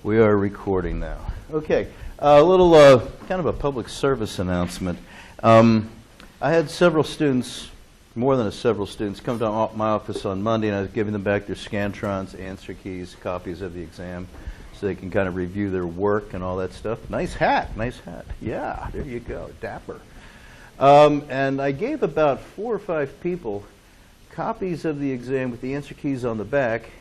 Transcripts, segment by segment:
We are recording now. Okay, a little kind of a public service announcement. I had several students, more than several students, come to my office on Monday, and I was giving them back their Scantrons, answer keys, copies of the exam, so they can kind of review their work and all that stuff. Nice hat, nice hat. Yeah, there you go, dapper. And I gave about 4 or 5 people copies of the exam with the answer keys on the back,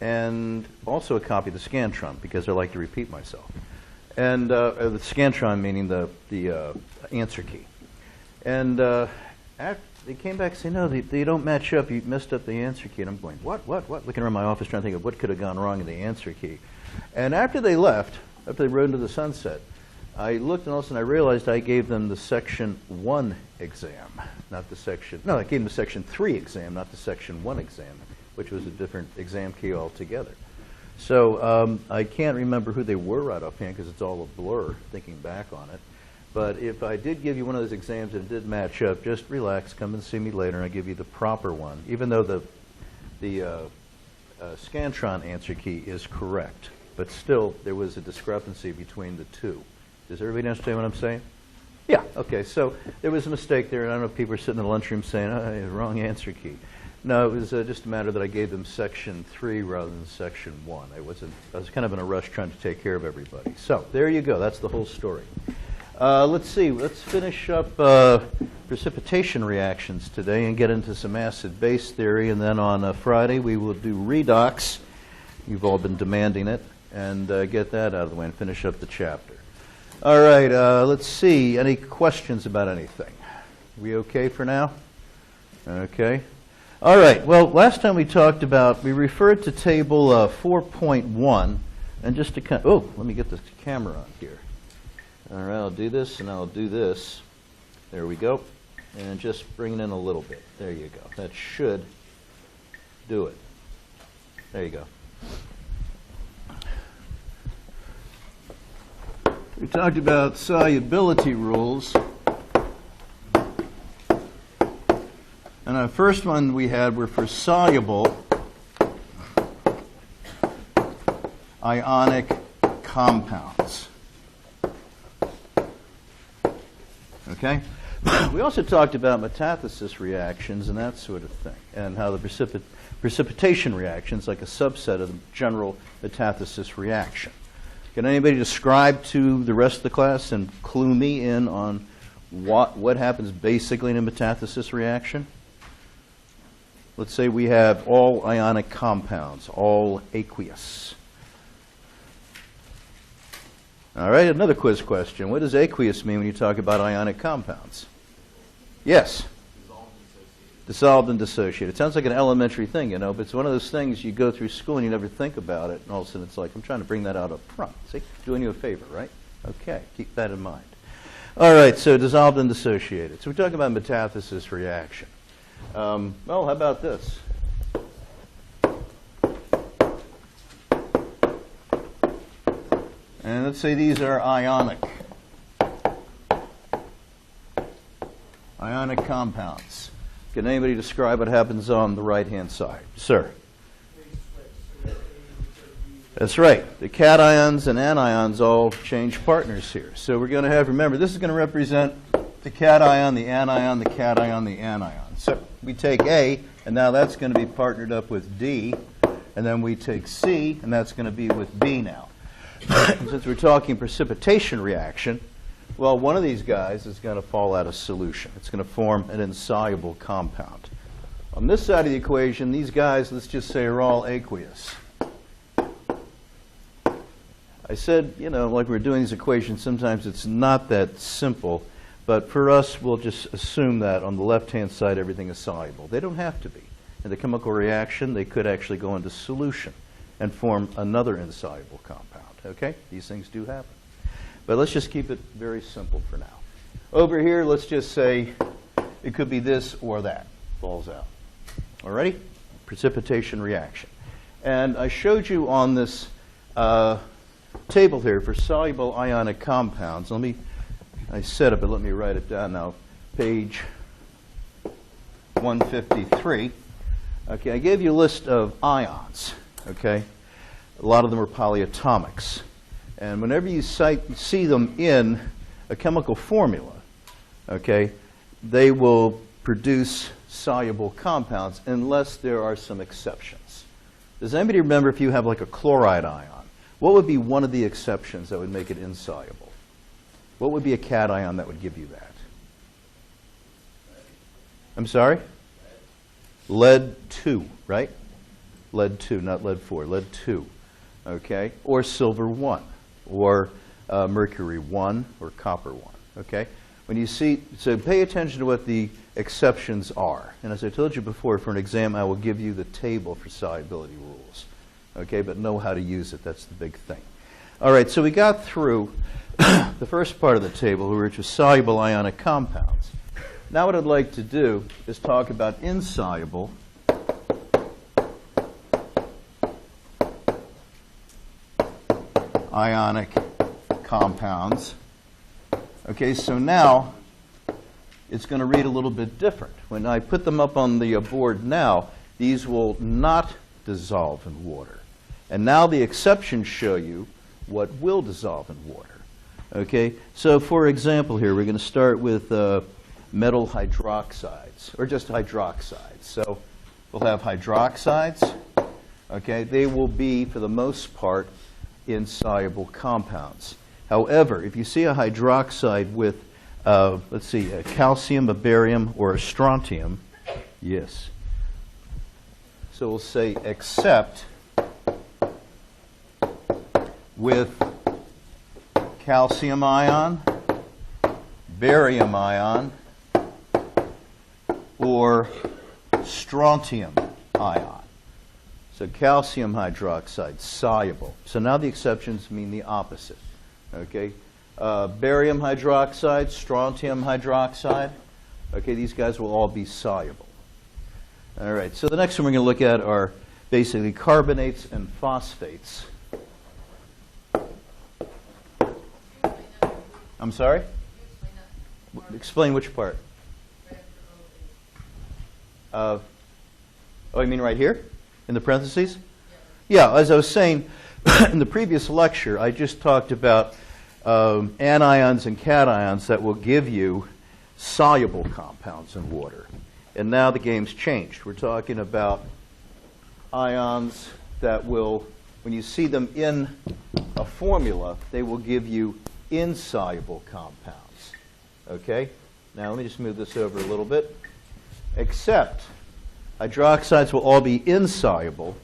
and also a copy of the Scantron, because I like to repeat myself. And the Scantron meaning the answer key. And they came back saying, no, they don't match up. You messed up the answer key. And I'm going, what? Looking around my office trying to think of what could have gone wrong in the answer key. And after they left, after they rode into the sunset, I looked, and all of a sudden I realized I gave them the Section 1 exam, not the Section, no, I gave them the Section 3 exam, not the Section 1 exam, which was a different exam key altogether. So I can't remember who they were right offhand because it's all a blur thinking back on it. But if I did give you one of those exams and it did match up, just relax, come and see me later, and I'll give you the proper one, even though the Scantron answer key is correct. But still, there was a discrepancy between the two. Does everybody understand what I'm saying? Yeah, okay, so there was a mistake there, and I don't know if people were sitting in the lunchroom saying, oh, wrong answer key. No, it was just a matter that I gave them Section 3 rather than Section 1. I was kind of in a rush trying to take care of everybody. So there you go. That's the whole story. Let's see. Let's finish up precipitation reactions today and get into some acid-base theory. And then on Friday, we will do redox. You've all been demanding it. And get that out of the way and finish up the chapter. All right. Let's see. Any questions about anything? We okay for now? Okay. All right, well, last time we talked about, we referred to table 4.1, and just to kind of, oh, let me get the camera on here. All right, I'll do this, and I'll do this. There we go. And just bring it in a little bit. There you go. That should do it. There you go. We talked about solubility rules. And our first one we had were for soluble ionic compounds. Okay? We also talked about metathesis reactions and that sort of thing, and how the precipitation reaction is like a subset of the general metathesis reaction. Can anybody describe to the rest of the class and clue me in on what happens basically in a metathesis reaction? Let's say we have all ionic compounds, all aqueous. All right, another quiz question. What does aqueous mean when you talk about ionic compounds? Yes? Dissolved and dissociated. It sounds like an elementary thing, you know, but it's one of those things you go through school and you never think about it, and all of a sudden it's like, I'm trying to bring that out up front. See? Doing you a favor, right? Okay, keep that in mind. All right, so dissolved and dissociated. So we're talking about metathesis reaction. Well, how about this? And let's say these are ionic compounds. Can anybody describe what happens on the right-hand side? Sir? That's right. The cations and anions all change partners here. So we're going to have, remember, this is going to represent the cation, the anion, the cation, the anion. So we take A, and now that's going to be partnered up with D, and then we take C, and that's going to be with B now. Since we're talking precipitation reaction, well, one of these guys is going to fall out of solution. It's going to form an insoluble compound. On this side of the equation, these guys, let's just say, are all aqueous. I said, you know, like we're doing these equations, sometimes it's not that simple. But for us, we'll just assume that on the left-hand side, everything is soluble. They don't have to be. In the chemical reaction, they could actually go into solution and form another insoluble compound. Okay? These things do happen. But let's just keep it very simple for now. Over here, let's just say it could be this or that. Falls out. All righty? Precipitation reaction. And I showed you on this table here for soluble ionic compounds. I said it, but let me write it down now. Page 153. Okay, I gave you a list of ions. Okay, A lot of them are polyatomics. And whenever you see them in a chemical formula, okay, they will produce soluble compounds unless there are some exceptions. Does anybody remember if you have like a chloride ion, what would be one of the exceptions that would make it insoluble? What would be a cation that would give you that? I'm sorry? Lead 2, right? Lead 2, not lead 4, lead 2, okay? Or silver 1, or mercury 1, or copper 1, okay? When you see, so pay attention to what the exceptions are. And as I told you before, for an exam, I will give you the table for solubility rules, okay? But know how to use it, that's the big thing. All right, so we got through the first part of the table, which was soluble ionic compounds. Now what I'd like to do is talk about insoluble ionic compounds. Okay, so now it's going to read a little bit different. When I put them up on the board now, these will not dissolve in water. And now the exceptions show you what will dissolve in water. Okay, so for example here, we're going to start with metal hydroxides, or just hydroxides. So we'll have hydroxides. Okay, they will be, for the most part, insoluble compounds. However, if you see a hydroxide with, let's see, a calcium, a barium, or a strontium, yes. So we'll say except with calcium ion, barium ion, or strontium ion. So calcium hydroxide, soluble. So now the exceptions mean the opposite. Okay, barium hydroxide, strontium hydroxide. Okay, these guys will all be soluble. All right, so the next one we're going to look at are basically carbonates and phosphates. I'm sorry? Explain which part? Oh, you mean right here? In the parentheses? Yeah, as I was saying, in the previous lecture, I just talked about anions and cations that will give you soluble compounds in water. And now the game's changed. We're talking about ions that will, when you see them in a formula, they will give you insoluble compounds. Okay? Now let me just move this over a little bit. Except hydroxides will all be insoluble,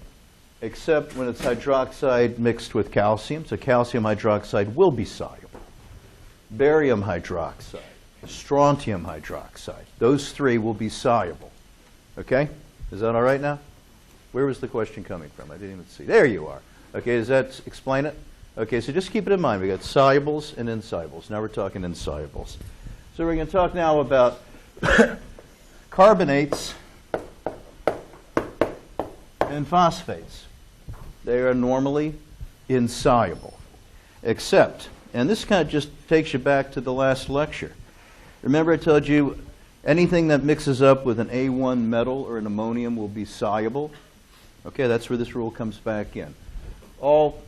except when it's hydroxide mixed with calcium. So calcium hydroxide will be soluble. Barium hydroxide, strontium hydroxide, those three will be soluble. Okay? Is that all right now? Where was the question coming from? I didn't even see. There you are. Okay, does that explain it? Okay, so just keep it in mind. We got solubles and insolubles. Now we're talking insolubles. So we're going to talk now about carbonates and phosphates. They are normally insoluble, except, and this kind of just takes you back to the last lecture. Remember I told you anything that mixes up with an A1 metal or an ammonium will be soluble? Okay, that's where this rule comes back in. All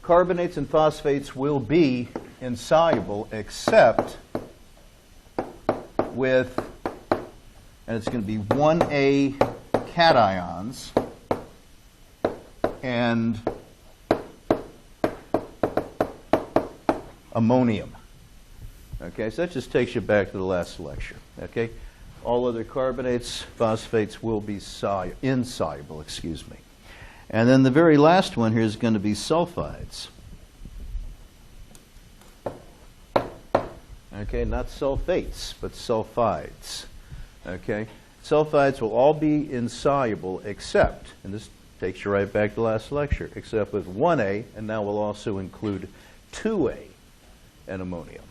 carbonates and phosphates will be insoluble except with, and it's going to be 1A cations and ammonium. Okay, so that just takes you back to the last lecture. Okay, all other carbonates, phosphates will be insoluble, excuse me. And then the very last one here is going to be sulfides. Okay, not sulfates, but sulfides. Okay, sulfides will all be insoluble except, and this takes you right back to last lecture, except with 1A, and now we'll also include 2A and ammonium.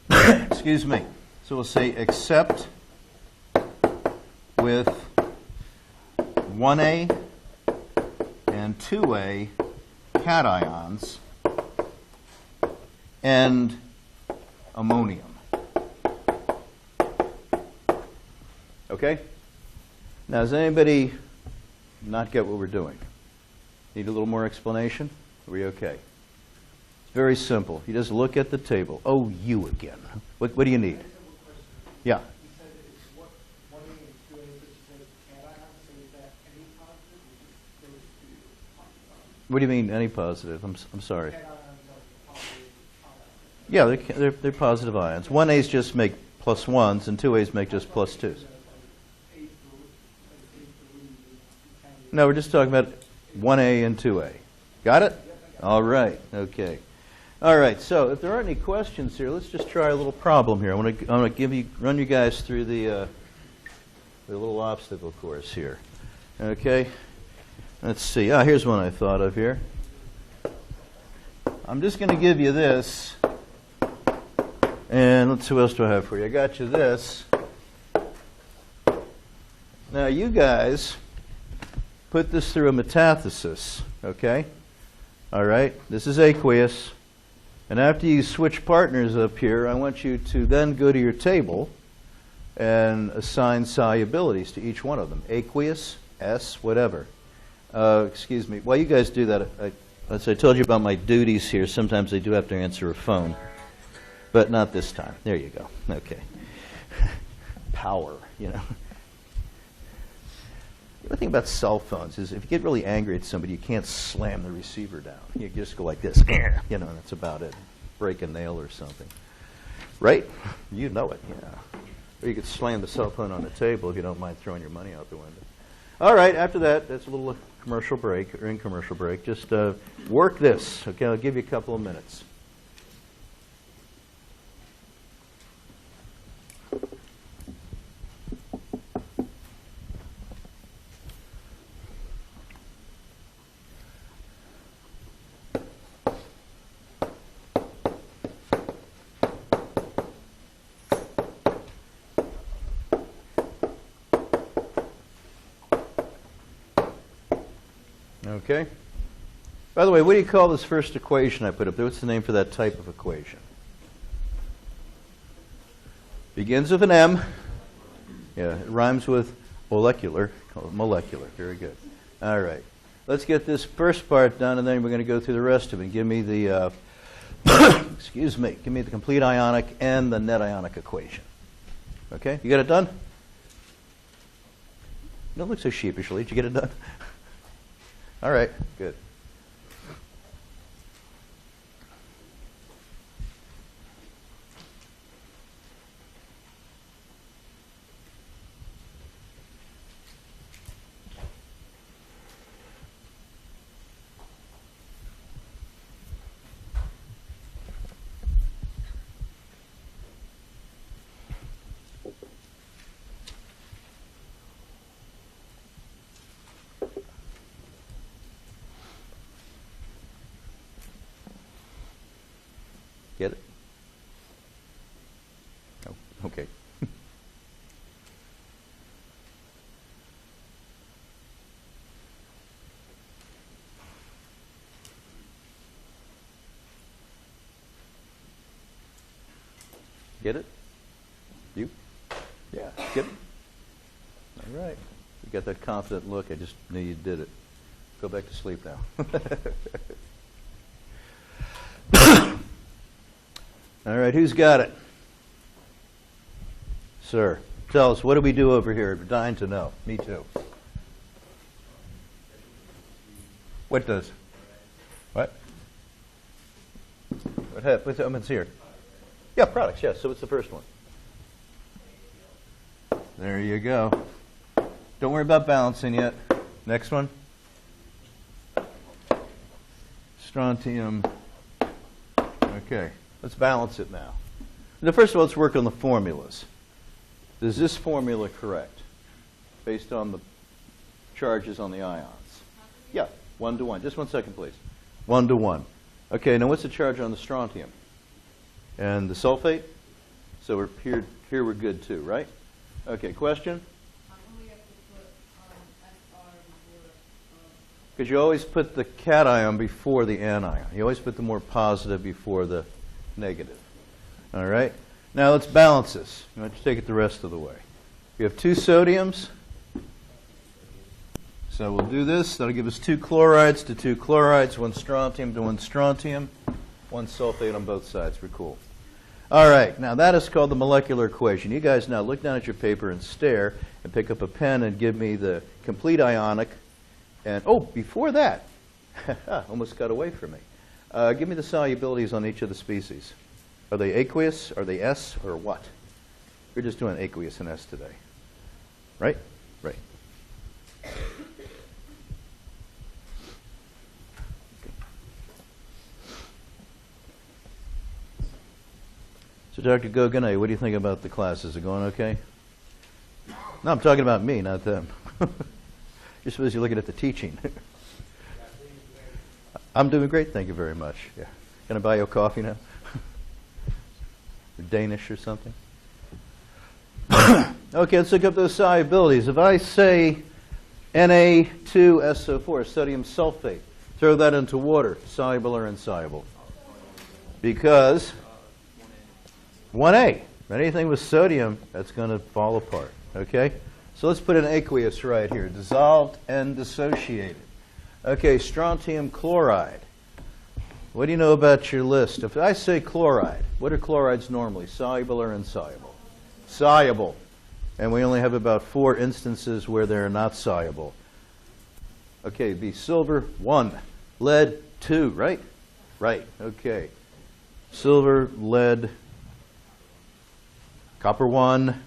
Excuse me. So we'll say except with 1A and 2A cations and ammonium. Okay? Now, does anybody not get what we're doing? Need a little more explanation? Are we okay? It's very simple. You just look at the table. Oh, you again. What do you need? Yeah. What do you mean, any positive? I'm sorry. Yeah, they're positive ions. 1A's just make plus 1s, and 2A's make just plus 2s. No, we're just talking about 1A and 2A. Got it? All right. Okay. All right. So if there aren't any questions here, let's just try a little problem here. I want to run you guys through the little obstacle course here. Okay. Let's see. Here's one I thought of here. I'm just going to give you this. And let's see, what else do I have for you? I got you this. Now, you guys put this through a metathesis, okay? All right? This is aqueous. And after you switch partners up here, I want you to then go to your table and assign solubilities to each one of them. Aqueous, S, whatever. Excuse me. While you guys do that, as I told you about my duties here, sometimes I do have to answer a phone. But not this time. There you go. Okay. Power, you know. The thing about cell phones is if you get really angry at somebody, you can't slam the receiver down. You just go like this, you know, and that's about it. Break a nail or something. Right? You know it, yeah. Or you could slam the cell phone on the table if you don't mind throwing your money out the window. All right, after that, that's a little commercial break, or in commercial break. Just work this. Okay, I'll give you a couple of minutes. Okay. By the way, what do you call this first equation I put up there? What's the name for that type of equation? Begins with an M. Yeah, it rhymes with molecular. Call it molecular. Very good. All right. Let's get this first part done, and then we're going to go through the rest of it. Give me the, excuse me, give me the complete ionic and the net ionic equation. Okay? You got it done? Don't look so sheepishly. Did you get it done? All right, good. Get it? Oh, okay. Get it? You? Yeah, get it? All right. You got that confident look. I just knew you did it. Go back to sleep now. All right, who's got it? Sir, tell us, what do we do over here? We're dying to know. Me too. What does? What? What's here? Yeah, products, yes. So what's the first one? There you go. Don't worry about balancing yet. Next one. Strontium. Okay. Let's balance it now. First of all, let's work on the formulas. Is this formula correct? Based on the charges on the ions? Yeah, 1 to 1. Just 1 second, please. 1 to 1. Okay, now what's the charge on the strontium? And the sulfate? So we're here we're good too, right? Okay, question? Because you always put the cation before the anion. You always put the more positive before the negative. All right? Now let's balance this. You want to take it the rest of the way. We have 2 sodiums. So we'll do this. That'll give us 2 chlorides to 2 chlorides, 1 strontium to 1 strontium, 1 sulfate on both sides. We're cool. All right, now that is called the molecular equation. You guys now look down at your paper and stare and pick up a pen and give me the complete ionic. And, oh, before that, almost got away from me. Give me the solubilities on each of the species. Are they aqueous, are they S, or what? We're just doing aqueous and S today. Right? Right. So, Dr. Goganay, what do you think about the class? Is it going okay? No, I'm talking about me, not them. You're supposed to be looking at the teaching. I'm doing great, thank you very much. Yeah. Can I buy you a coffee now? Or Danish or something? Okay, let's look up those solubilities. If I say Na2SO4, sodium sulfate, throw that into water, soluble or insoluble? Because 1A. Anything with sodium, that's going to fall apart. Okay? So let's put an aqueous right here. Dissolved and dissociated. Okay, strontium chloride. What do you know about your list? If I say chloride, what are chlorides normally? Soluble or insoluble? Soluble. And we only have about 4 instances where they're not soluble. Okay, be silver 1, lead 2, right? Right, okay. Silver, lead, copper 1,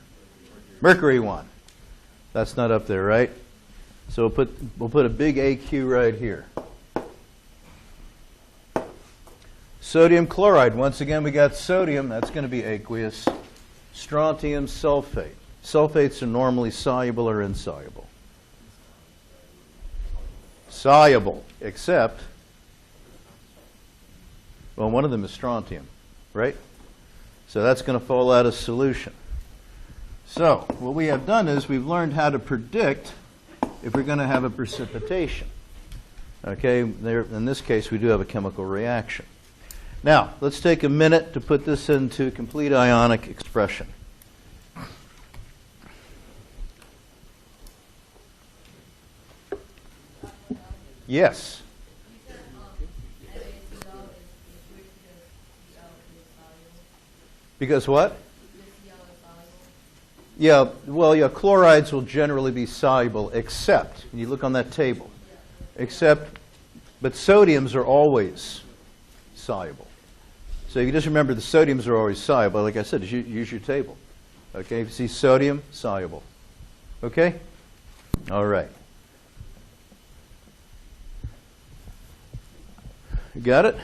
mercury 1. That's not up there, right? So we'll put a big AQ right here. Sodium chloride. Once again, we got sodium. That's going to be aqueous. Strontium sulfate. Sulfates are normally soluble or insoluble. Soluble, except, well, one of them is strontium, right? So that's going to fall out of solution. So what we have done is we've learned how to predict if we're going to have a precipitation. Okay, in this case, we do have a chemical reaction. Now, let's take a minute to put this into complete ionic expression. Yes. Because what? Yeah, well, yeah, chlorides will generally be soluble, except, when you look on that table, except, but sodiums are always soluble. So you just remember the sodiums are always soluble. Like I said, use your table. Okay, if you see sodium, soluble. Okay? All right. You got it?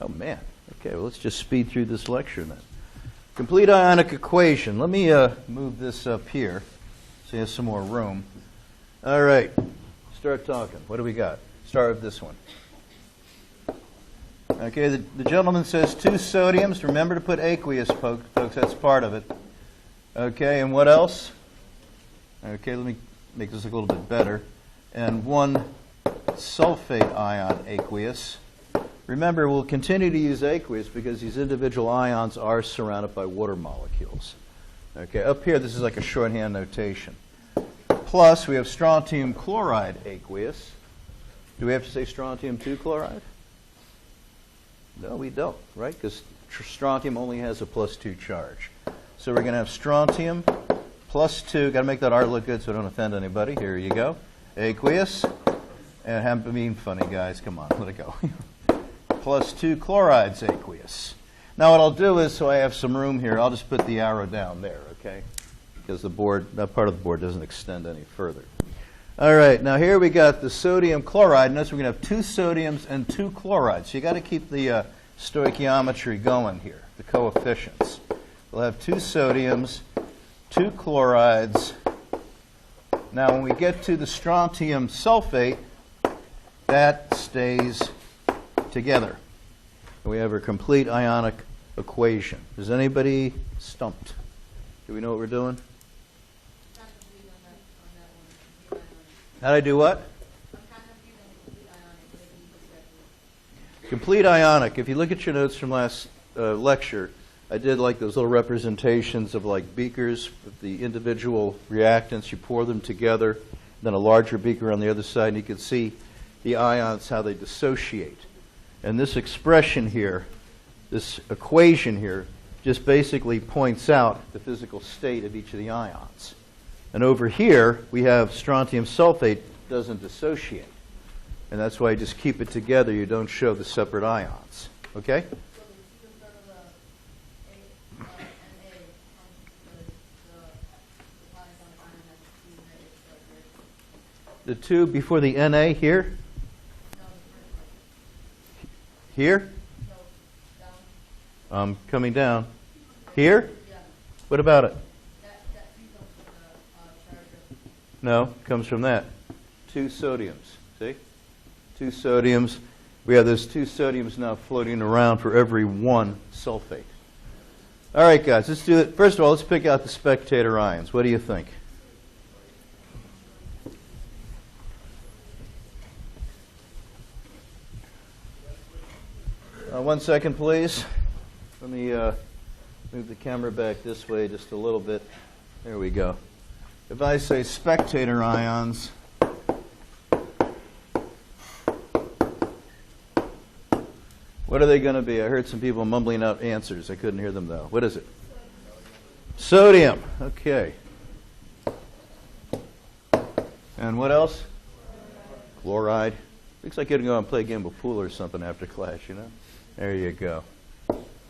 Oh, man. Okay, well, let's just speed through this lecture then. Complete ionic equation. Let me move this up here so you have some more room. All right. Start talking. What do we got? Start with this one. Okay, the gentleman says 2 sodiums. Remember to put aqueous, folks. That's part of it. Okay, and what else? Okay, let me make this look a little bit better. And 1 sulfate ion aqueous. Remember, we'll continue to use aqueous because these individual ions are surrounded by water molecules. Okay, up here, this is like a shorthand notation. Plus, we have strontium chloride aqueous. Do we have to say strontium 2 chloride? No, we don't, right? Because strontium only has a +2 charge. So we're going to have strontium +2. Got to make that R look good so I don't offend anybody. Here you go. Aqueous. And have being funny, guys. Come on, let it go. +2 chlorides aqueous. Now what I'll do is, so I have some room here, I'll just put the arrow down there, okay? Because the board, that part of the board doesn't extend any further. All right, now here we got the sodium chloride. Notice we're going to have 2 sodiums and 2 chlorides. So you got to keep the stoichiometry going here, the coefficients. We'll have 2 sodiums, 2 chlorides. Now when we get to the strontium sulfate, that stays together. We have our complete ionic equation. Is anybody stumped? Do we know what we're doing? How do I do what? Complete ionic. If you look at your notes from last lecture, I did like those little representations of like beakers with the individual reactants. You pour them together, then a larger beaker on the other side, and you can see the ions, how they dissociate. And this expression here, this equation here, just basically points out the physical state of each of the ions. And over here, we have strontium sulfate doesn't dissociate. And that's why you just keep it together. You don't show the separate ions. Okay? The two before the Na here? Here? Coming down. Here? What about it? No, comes from that. 2 sodiums. See? 2 sodiums. We have those 2 sodiums now floating around for every 1 sulfate. All right, guys, let's do it. First of all, let's pick out the spectator ions. What do you think? One second, please. Let me move the camera back this way just a little bit. There we go. If I say spectator ions, what are they going to be? I heard some people mumbling out answers. I couldn't hear them, though. What is it? Sodium. Okay. And what else? Chloride. Looks like you're going to go and play a game of pool or something after class, you know? There you go.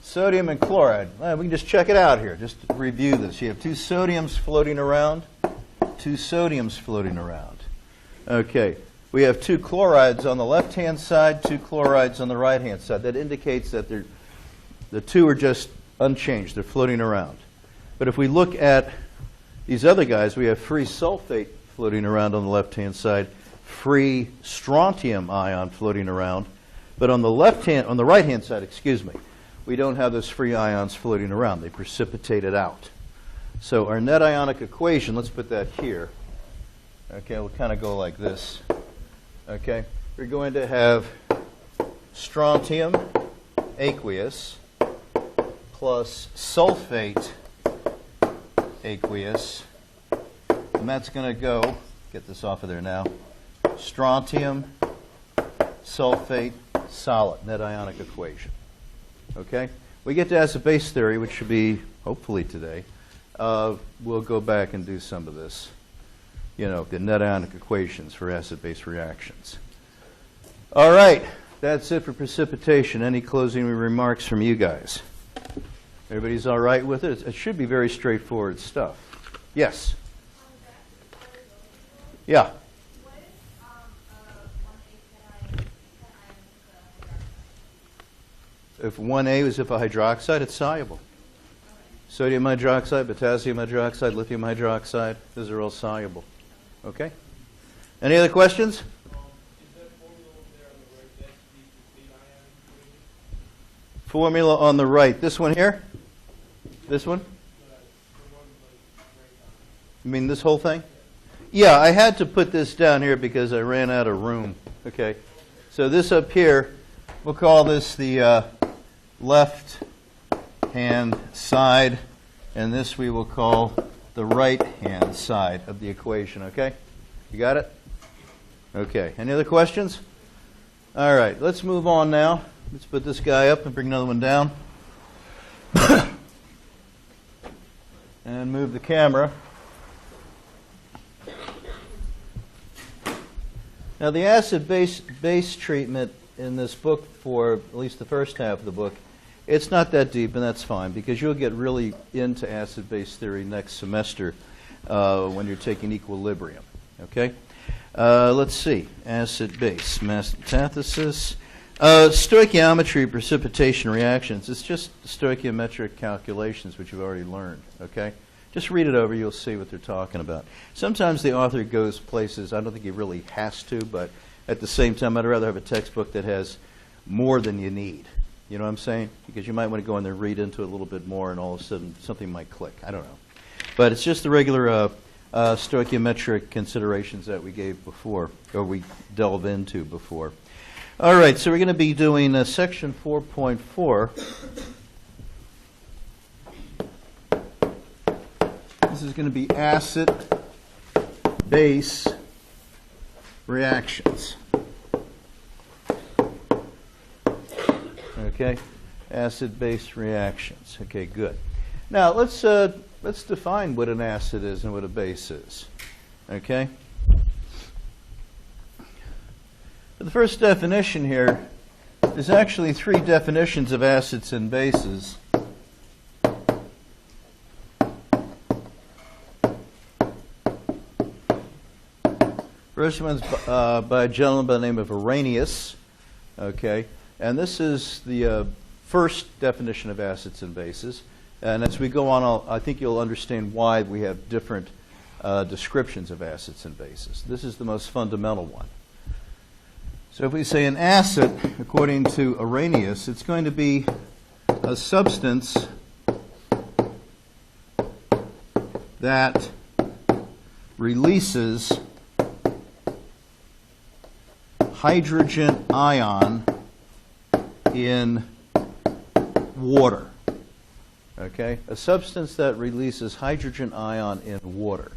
Sodium and chloride. Well, we can just check it out here. Just to review this. You have 2 sodiums floating around. 2 sodiums floating around. Okay. We have 2 chlorides on the left-hand side, 2 chlorides on the right-hand side. That indicates that the 2 are just unchanged. They're floating around. But if we look at these other guys, we have free sulfate floating around on the left-hand side, free strontium ion floating around. But on the right-hand side, we don't have those free ions floating around. They precipitated out. So our net ionic equation, let's put that here. Okay, we'll kind of go like this. Okay, we're going to have strontium aqueous plus sulfate aqueous. And that's going to go, get this off of there now, strontium, sulfate, solid, net ionic equation. Okay? We get to acid-base theory, which should be, hopefully today. We'll go back and do some of this. You know, the net ionic equations for acid-base reactions. All right. That's it for precipitation. Any closing remarks from you guys? Everybody's all right with it? It should be very straightforward stuff. Yes? Yeah. If 1A is if a hydroxide, it's soluble. Sodium hydroxide, potassium hydroxide, lithium hydroxide, those are all soluble. Okay? Any other questions? Is that Formula formula over there on the right, that's the ion equation? on the right. This one here? This one? You mean this whole thing? Yeah, I had to put this down here because I ran out of room. Okay. So this up here, we'll call this the left-hand side, and this we will call the right-hand side of the equation, okay? You got it? Okay. Any other questions? All right. Let's move on now. Let's put this guy up and bring another one down. And move the camera. Now, the acid-base treatment in this book, for at least the first half of the book, it's not that deep, and that's fine, because you'll get really into acid-base theory next semester when you're taking equilibrium. Okay? Let's see. Acid-base, mass metathesis. Stoichiometry, precipitation reactions. It's just stoichiometric calculations, which you've already learned. Okay? Just read it over. You'll see what they're talking about. Sometimes the author goes places, I don't think he really has to, but at the same time, I'd rather have a textbook that has more than you need. You know what I'm saying? Because you might want to go in there and read into it a little bit more, and all of a sudden something might click. I don't know. But it's just the regular stoichiometric considerations that we gave before, or we delve into before. All right, so we're going to be doing section 4.4. This is going to be acid, base, reactions. Okay, acid-base reactions. Okay, good. Now let's define what an acid is and what a base is. Okay. The first definition here is actually three definitions of acids and bases. First one's by a gentleman by the name of Arrhenius. Okay, and this is the first definition of acids and bases. And as we go on, I think you'll understand why we have different descriptions of acids and bases. This is the most fundamental one. So if we say an acid, according to Arrhenius, it's going to be a substance that releases hydrogen ion in water. Okay? A substance that releases hydrogen ion in water.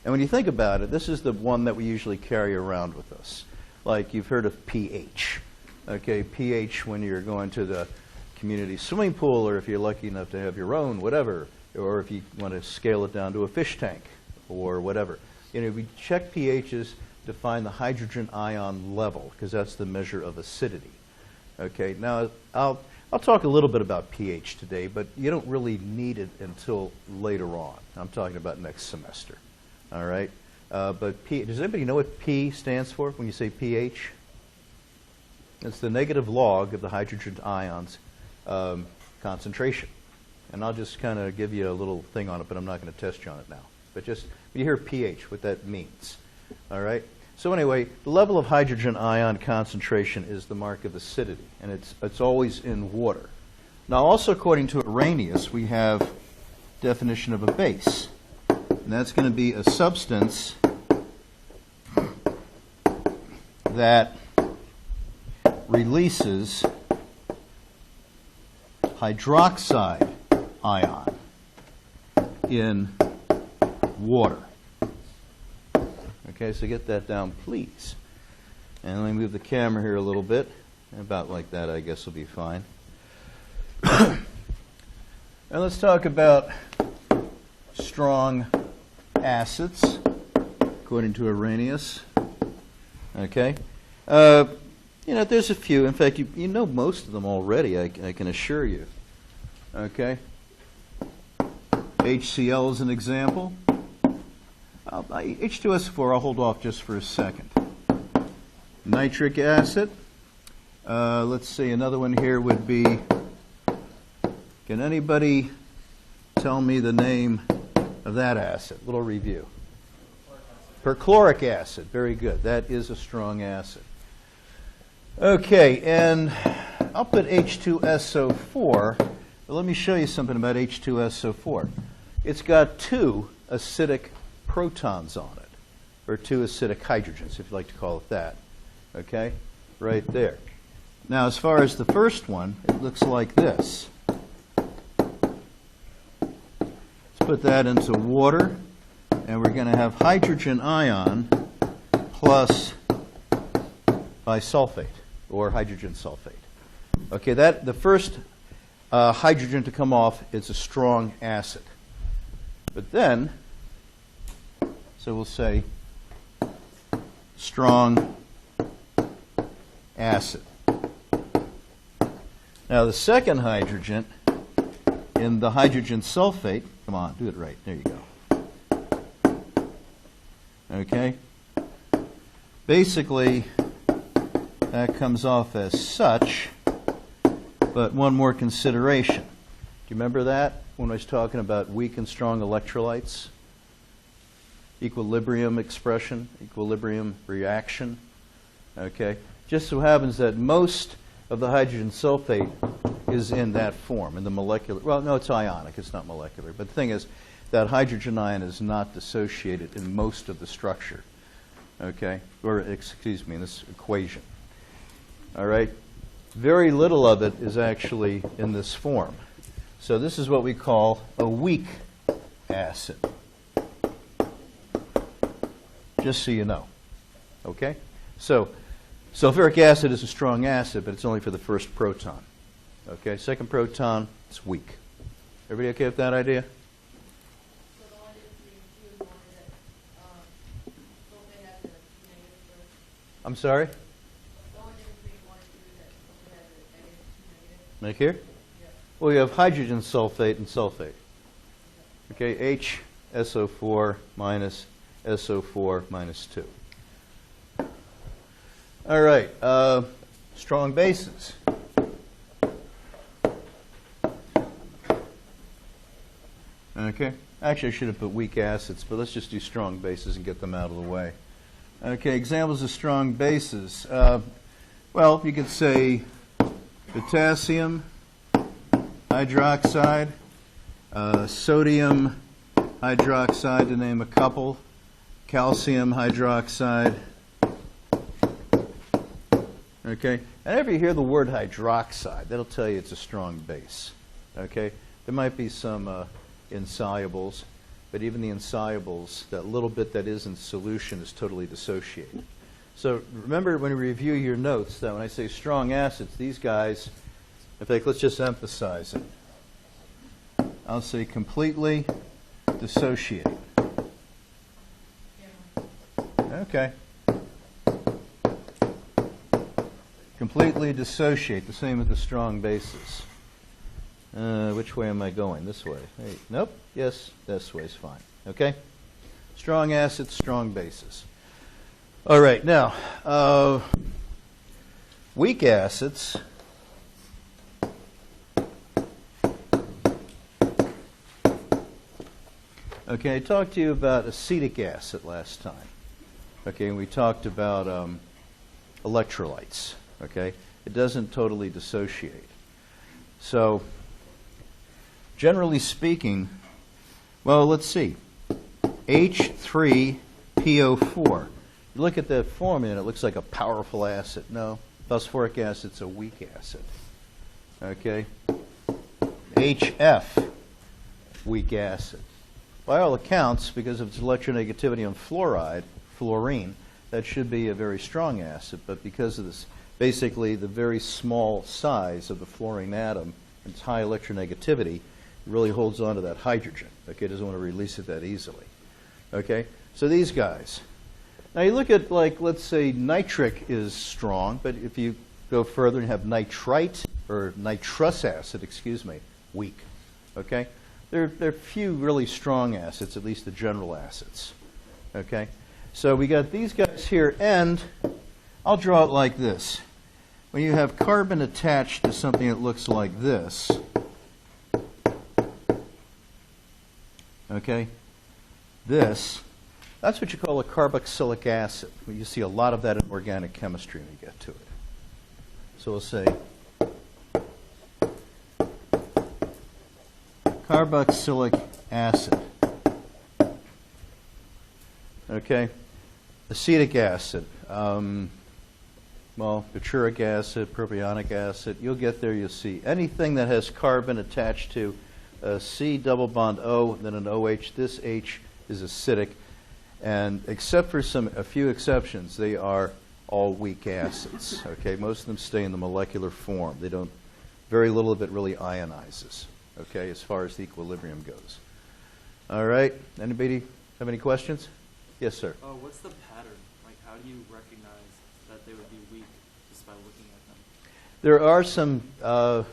And when you think about it, this is the one that we usually carry around with us. Like you've heard of pH. Okay, pH when you're going to the community swimming pool, or if you're lucky enough to have your own, whatever, or if you want to scale it down to a fish tank or whatever. You know, we check pHs to find the hydrogen ion level, because that's the measure of acidity. Okay, now I'll talk a little bit about pH today, but you don't really need it until later on. I'm talking about next semester. All right? But P, does anybody know what P stands for when you say pH? It's the negative log of the hydrogen ions concentration. And I'll just kind of give you a little thing on it, but I'm not going to test you on it now. But just when you hear pH, what that means. All right? So anyway, the level of hydrogen ion concentration is the mark of acidity, and it's always in water. Now also according to Arrhenius, we have definition of a base. And that's going to be a substance that releases hydroxide ion in water. Okay, so get that down, please. And let me move the camera here a little bit. About like that, I guess will be fine. And let's talk about strong acids, according to Arrhenius. Okay. You know, there's a few. In fact, you know most of them already, I can assure you. Okay. HCl is an example. H2SO4, I'll hold off just for a second. Nitric acid. Let's see, another one here would be, can anybody tell me the name of that acid? Little review. Perchloric acid. Very good. That is a strong acid. Okay, and I'll put H2SO4. But let me show you something about H2SO4. It's got two acidic protons on it, or two acidic hydrogens, if you like to call it that. Okay? Right there. Now, as far as the first one, it looks like this. Let's put that into water, and we're going to have hydrogen ion plus bisulfate, or hydrogen sulfate. Okay, the first hydrogen to come off is a strong acid. But then, so we'll say strong acid. Now the second hydrogen in the hydrogen sulfate, come on, do it right, there you go. Okay? Basically, that comes off as such, but one more consideration. Do you remember that when I was talking about weak and strong electrolytes? Equilibrium expression, equilibrium reaction. Okay? Just so happens that most of the hydrogen sulfate is in that form, in the molecular, well, no, it's ionic, it's not molecular. But the thing is that hydrogen ion is not dissociated in most of the structure. Okay? Or, excuse me, in this equation. All right? Very little of it is actually in this form. So this is what we call a weak acid. Just so you know. Okay? So sulfuric acid is a strong acid, but it's only for the first proton. Okay, second proton, it's weak. Everybody okay with that idea? So the one is the one that sulfate has a negative first. I'm sorry? The one is the one that sulfate has a negative, Like here? Yeah. Well, you have hydrogen sulfate and sulfate. Okay, HSO4 minus SO4 minus 2. All right, strong bases. Okay, actually I should have put weak acids, but let's just do strong bases and get them out of the way. Okay, examples of strong bases. Well, you could say potassium hydroxide, sodium hydroxide, to name a couple, calcium hydroxide. Okay, whenever you hear the word hydroxide, that'll tell you it's a strong base. Okay, there might be some insolubles, but even the insolubles, that little bit that is in solution is totally dissociated. So remember when you review your notes that when I say strong acids, these guys, in fact, let's just emphasize it. I'll say completely dissociated. Okay. Completely dissociate, the same with the strong bases. Which way am I going? This way. Hey, nope. Yes, this way is fine. Okay? Strong acids, strong bases. All right, now, weak acids. Okay, I talked to you about acetic acid last time. Okay, and we talked about electrolytes. Okay, it doesn't totally dissociate. So, generally speaking, well, let's see. H3PO4. You look at that formula and it looks like a powerful acid. No, phosphoric acid's a weak acid. Okay? HF, weak acid. By all accounts, because of its electronegativity on fluorine, that should be a very strong acid, but because of this, basically the very small size of the fluorine atom and its high electronegativity, it really holds on to that hydrogen. Okay, it doesn't want to release it that easily. Okay, so these guys. Now you look at, like, let's say nitric is strong, but if you go further and have nitrite, or nitrous acid, excuse me, weak. Okay? There are few really strong acids, at least the general acids. Okay? So we got these guys here, and I'll draw it like this. When you have carbon attached to something that looks like this, okay, this, that's what you call a carboxylic acid. You see a lot of that in organic chemistry when you get to it. So we'll say carboxylic acid. Okay, acetic acid. Well, butyric acid, propionic acid. You'll get there. You'll see anything that has carbon attached to a C double bond O, then an OH. This H is acidic, and except for a few exceptions, they are all weak acids. Okay, most of them stay in the molecular form. They don't. Very little of it really ionizes. Okay, as far as the equilibrium goes. All right. Anybody have any questions? Yes, sir. What's the pattern? Like, how do you recognize that they would be weak just by looking at them? There are some. I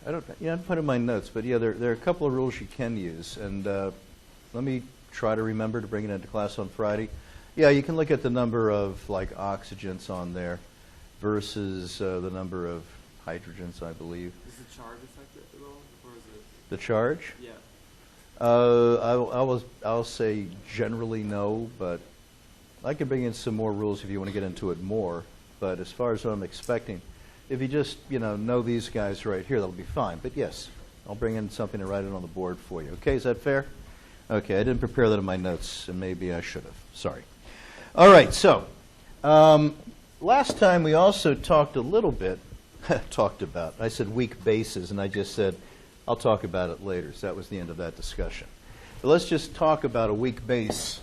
didn't put in my notes, but yeah, there are a couple of rules you can use, and let me try to remember to bring it into class on Friday. Yeah, you can look at the number of like oxygens on there versus the number of hydrogens, I believe. Is the charge affected at all, or is it? The charge? Yeah. I'll say generally no, but I can bring in some more rules if you want to get into it more. But as far as what I'm expecting, if you just know these guys right here, that'll be fine. But yes, I'll bring in something to write it on the board for you. Okay, is that fair? Okay, I didn't prepare that in my notes, and maybe I should have. Sorry. All right, so last time we also talked a little bit, I said weak bases, and I just said I'll talk about it later. So that was the end of that discussion. But let's just talk about a weak base.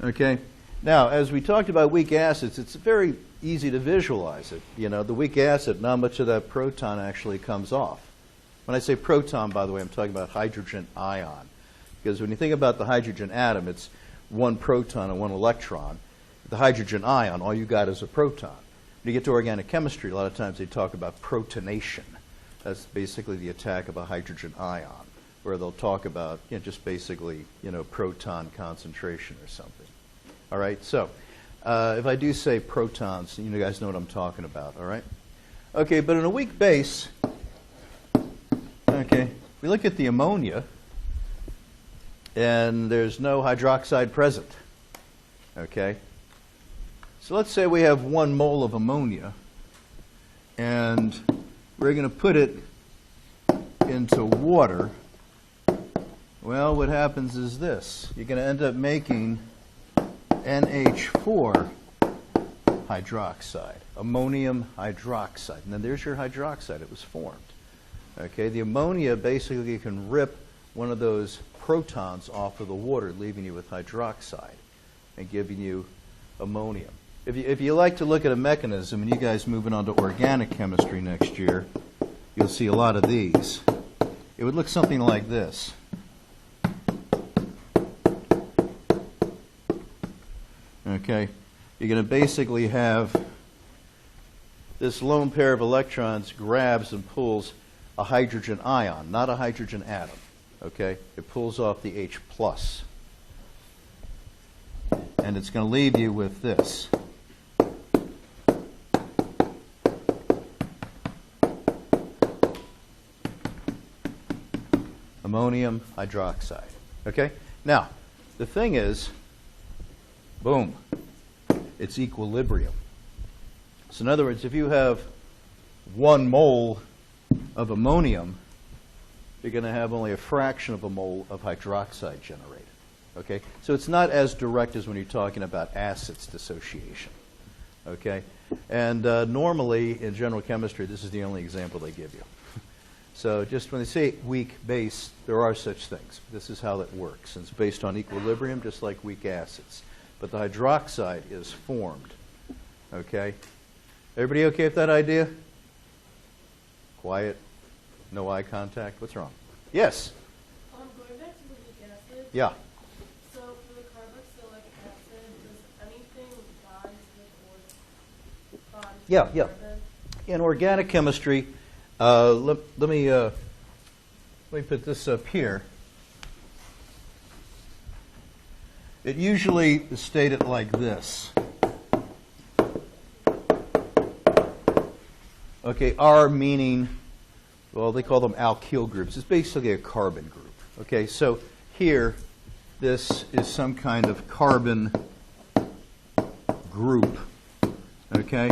Okay? Now, as we talked about weak acids, it's very easy to visualize it. You know, the weak acid, not much of that proton actually comes off. When I say proton, by the way, I'm talking about hydrogen ion. Because when you think about the hydrogen atom, it's one proton and one electron. The hydrogen ion, all you got is a proton. When you get to organic chemistry, a lot of times they talk about protonation. That's basically the attack of a hydrogen ion, where they'll talk about just basically proton concentration or something. All right, so if I do say protons, you guys know what I'm talking about, all right? Okay, but in a weak base, okay, we look at the ammonia, and there's no hydroxide present, okay? So let's say we have 1 mole of ammonia, and we're going to put it into water. Well, what happens is this. You're going to end up making NH4 hydroxide, ammonium hydroxide. And then there's your hydroxide. It was formed. Okay, the ammonia basically can rip one of those protons off of the water, leaving you with hydroxide and giving you ammonium. If you like to look at a mechanism, and you guys moving on to organic chemistry next year, you'll see a lot of these. It would look something like this. Okay, you're going to basically have this lone pair of electrons grabs and pulls a hydrogen ion, not a hydrogen atom. Okay, it pulls off the H+. And it's going to leave you with this. Ammonium hydroxide. Okay? Now, the thing is, boom, it's equilibrium. So in other words, if you have 1 mole of ammonium, you're going to have only a fraction of a mole of hydroxide generated. Okay? So it's not as direct as when you're talking about acids dissociation. Okay? And normally, in general chemistry, this is the only example they give you. So just when they say weak base, there are such things. This is how it works. It's based on equilibrium, just like weak acids. But the hydroxide is formed. Okay? Everybody okay with that idea? Quiet. No eye contact. What's wrong? Yes? Going back to the weak acid. Yeah. So for the carboxylic acid, does anything bind with or bond Yeah, with yeah. carbon? In organic chemistry, let me put this up here. It usually is stated like this. Okay, R meaning, well, they call them alkyl groups. It's basically a carbon group. Okay, so here, this is some kind of carbon group. Okay?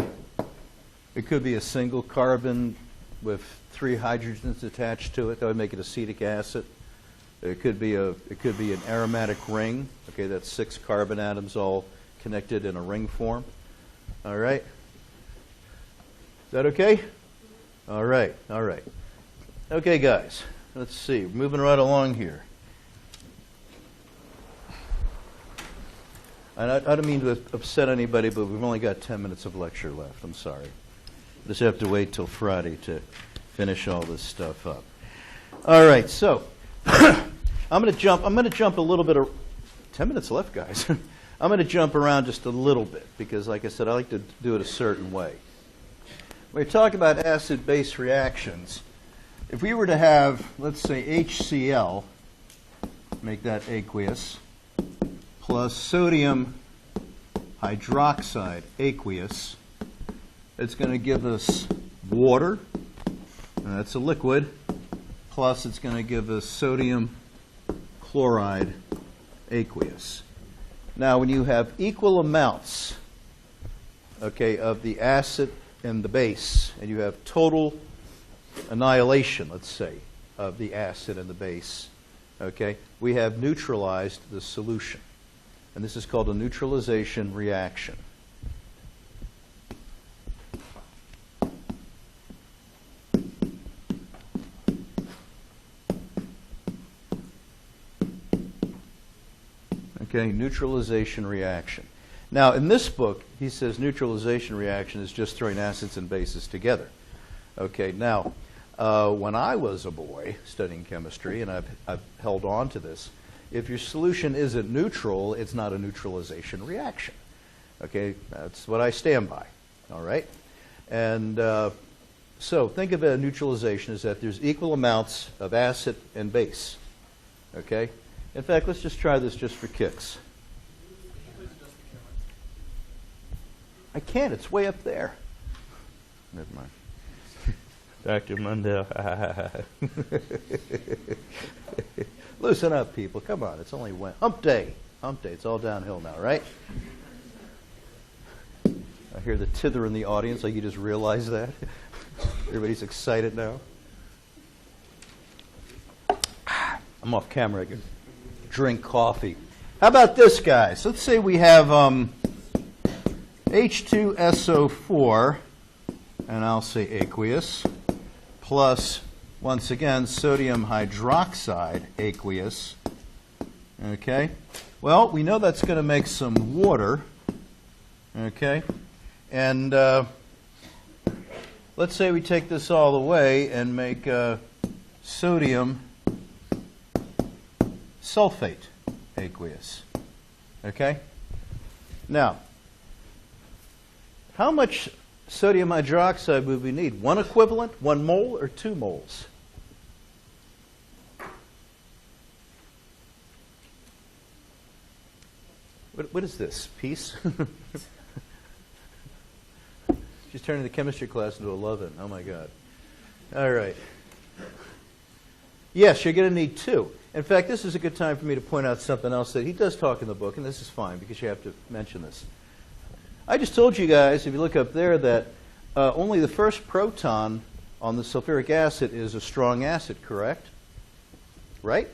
It could be a single carbon with 3 hydrogens attached to it. That would make it acetic acid. It could be an aromatic ring. Okay, that's 6 carbon atoms all connected in a ring form. All right? Is that okay? All right, all right. Okay, guys, let's see. Moving right along here. And I don't mean to upset anybody, but we've only got 10 minutes of lecture left. I'm sorry. Just have to wait till Friday to finish all this stuff up. All right, so I'm going to jump a little bit. 10 minutes left, guys. I'm going to jump around just a little bit because, like I said, I like to do it a certain way. When we talk about acid-base reactions, if we were to have, let's say, HCl, make that aqueous, plus sodium hydroxide aqueous, it's going to give us water, and that's a liquid, plus it's going to give us sodium chloride aqueous. Now, when you have equal amounts, okay, of the acid and the base, and you have total annihilation, let's say, of the acid and the base, okay, we have neutralized the solution. And this is called a neutralization reaction. Okay, neutralization reaction. Now, in this book, he says neutralization reaction is just throwing acids and bases together. Okay, now, when I was a boy studying chemistry, and I've held on to this, if your solution isn't neutral, it's not a neutralization reaction. Okay, that's what I stand by. All right? And so think of a neutralization as that there's equal amounts of acid and base. Okay? In fact, let's just try this just for kicks. I can't. It's way up there. Never mind. Dr. Mundell. Loosen up, people. Come on. It's only hump day. Hump day. It's all downhill now, right? I hear the tither in the audience. Like you just realized that. Everybody's excited now. I'm off camera. I can drink coffee. How about this, guys? Let's say we have H2SO4, and I'll say aqueous, plus, once again, sodium hydroxide, aqueous. Okay? Well, we know that's going to make some water. Okay? And let's say we take this all the way and make sodium sulfate aqueous. Okay? Now, how much sodium hydroxide would we need? 1 equivalent, 1 mole, or 2 moles? What is this? Piece? She's turning the chemistry class into 11. Oh, my God. All right. Yes, you're going to need 2. In fact, this is a good time for me to point out something else that he does talk in the book, and this is fine because you have to mention this. I just told you guys, if you look up there, that only the first proton on the sulfuric acid is a strong acid, correct? Right?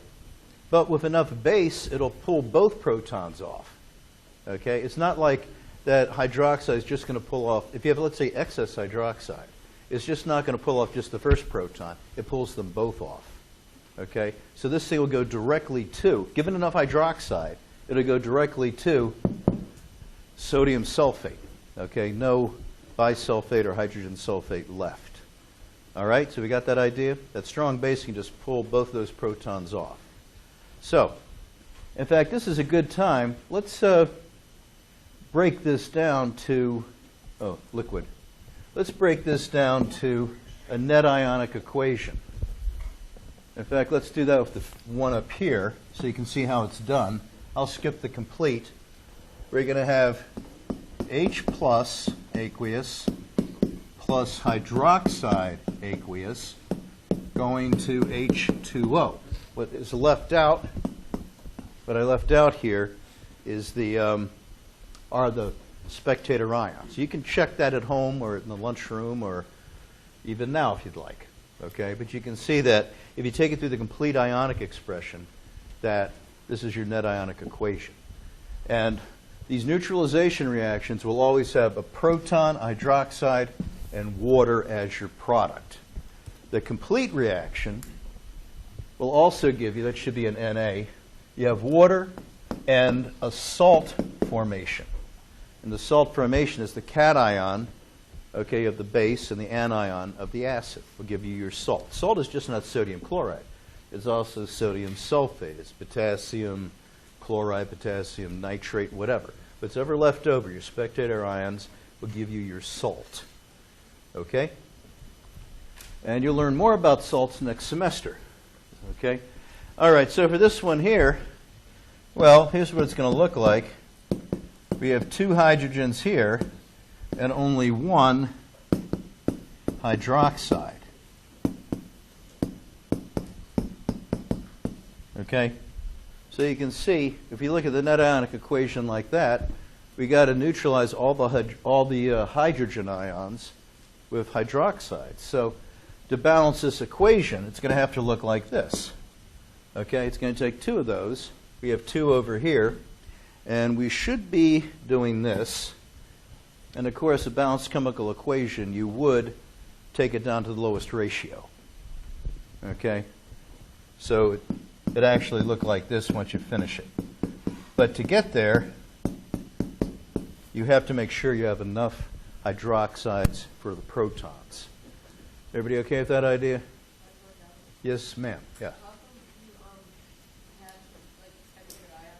But with enough base, it'll pull both protons off. Okay? It's not like that hydroxide is just going to pull off. If you have, let's say, excess hydroxide, it's just not going to pull off just the first proton. It pulls them both off. Okay? So this thing will go directly to, given enough hydroxide, it'll go directly to sodium sulfate. Okay? No bisulfate or hydrogen sulfate left. All right? So we got that idea? That strong base can just pull both those protons off. So, in fact, this is a good time. Let's break this down to, liquid. Let's break this down to a net ionic equation. In fact, let's do that with the one up here so you can see how it's done. I'll skip the complete. We're going to have H plus aqueous plus hydroxide aqueous going to H2O. What is left out, what I left out here is are the spectator ions. You can check that at home or in the lunchroom or even now if you'd like. Okay, but you can see that if you take it through the complete ionic expression, that this is your net ionic equation. And these neutralization reactions will always have a proton, hydroxide, and water as your product. The complete reaction will also give you, that should be an Na, you have water and a salt formation. And the salt formation is the cation, okay, of the base and the anion of the acid will give you your salt. Salt is just not sodium chloride. It's also sodium sulfate. It's potassium chloride, potassium nitrate, whatever. What's ever left over, your spectator ions, will give you your salt. Okay? And you'll learn more about salts next semester. Okay? All right, so for this one here, well, here's what it's going to look like. We have 2 hydrogens here and only 1 hydroxide. Okay? So you can see, if you look at the net ionic equation like that, we got to neutralize all the hydrogen ions with hydroxide. So to balance this equation, it's going to have to look like this. Okay? It's going to take 2 of those. We have 2 over here. And we should be doing this. And of course, a balanced chemical equation, you would take it down to the lowest ratio. Okay? So it actually look like this once you finish it. But to get there, you have to make sure you have enough hydroxides for the protons. Everybody okay with that idea? Yes, ma'am. Yeah. How come you have like hydrogen ion?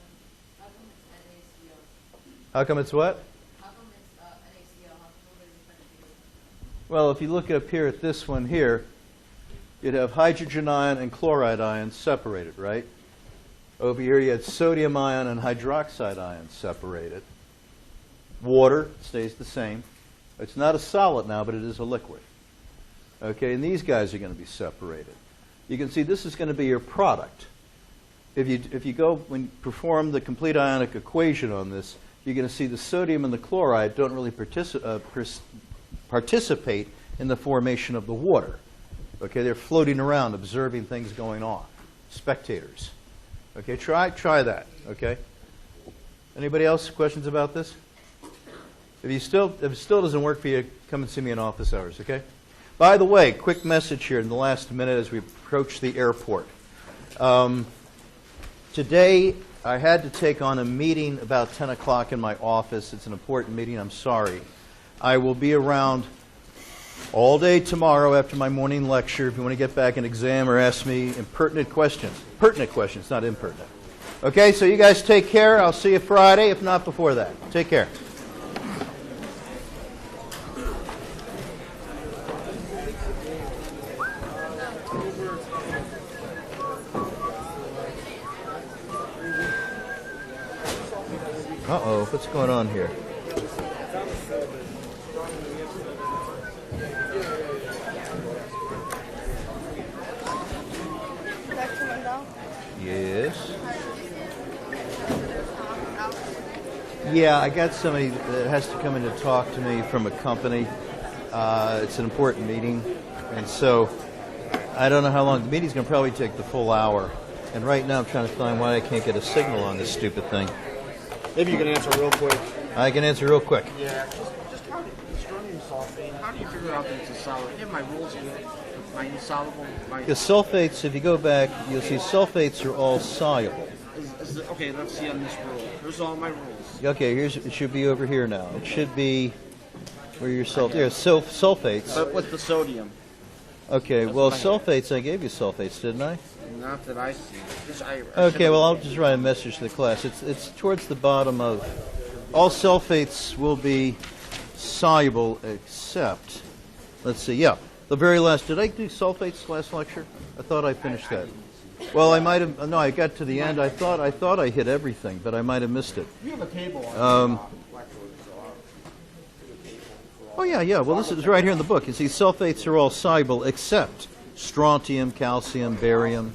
How come it's NaCl? How come it's what? How come it's NaCl? How come nobody's trying to figure it Well, if you look up here at this one here, you'd have hydrogen ion and chloride ions separated, right? Over here you had sodium ion and hydroxide ions separated. Water stays the same. It's not a solid now, but it is a liquid. Okay, and these guys are going to be separated. You can see this is going to be your product. If you go when you perform the complete ionic equation on this, you're going to see the sodium and the chloride don't really participate in the formation of the water. Okay, they're floating around, observing things going on, spectators. Okay, try that. Okay. Anybody else questions about this? If it still doesn't work for you, come and see me in office hours. Okay. By the way, quick message here in the last minute as we approach the airport. Today, I had to take on a meeting about 10 o'clock in my office. It's an important meeting. I'm sorry. I will be around all day tomorrow after my morning lecture if you want to get back an exam or ask me impertinent questions. Pertinent questions, not impertinent. Okay, so you guys take care. I'll see you Friday, if not before that. Take care. Uh-oh, what's going on here? Dr. Mundell? Yes? Yeah, I got somebody that has to come in to talk to me from a company. It's an important meeting, and so I don't know how long. The meeting's going to probably take the full hour, and right now I'm trying to find why I can't get a signal on this stupid thing. Maybe you can answer real quick. I can answer real quick. Yeah, just how do you, strontium sulfate, how do you figure out that it's a solid? You have my rules here, my insoluble, my... The sulfates, if you go back, you'll see sulfates are all soluble. Okay, let's see on this rule. Here's all my rules. Okay, it should be over here now. It should be where your sulfates. But with the sodium. Okay, well, sulfates, I gave you sulfates, didn't I? Not that I see. Okay, well, I'll just write a message to the class. It's towards the bottom of... All sulfates will be soluble except... Let's see, yeah. The very last... Did I do sulfates last lecture? I thought I finished that. Well, I might have... No, I got to the end. I thought I hit everything, but I might have missed it. You have a table on Oh, yeah. Well, this is right here in the book. You see, sulfates are all soluble except strontium, calcium, barium.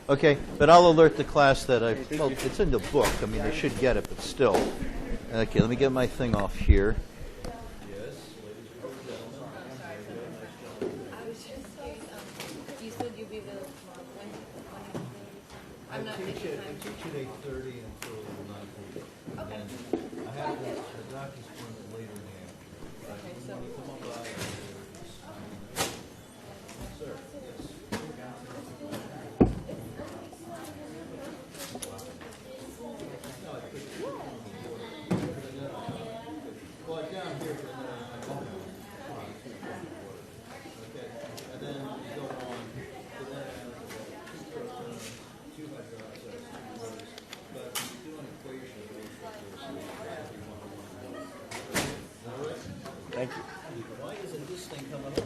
Okay, but I'll alert the class that well, it's in the book. I mean, they should get it, but still. Okay, let me get my thing off here. You said you'd be available tomorrow. When I'm not making time. I teach at 8:30 until 9:30. Okay. I have a doctor's appointment later in the afternoon. Okay, so. Come on by. Sir, yes. Well, I'm down here, but then I go home. Okay, and then you go on, but then two protons, two hydroxides, two waters. But if you do an equation, Thank you. why isn't this thing coming up?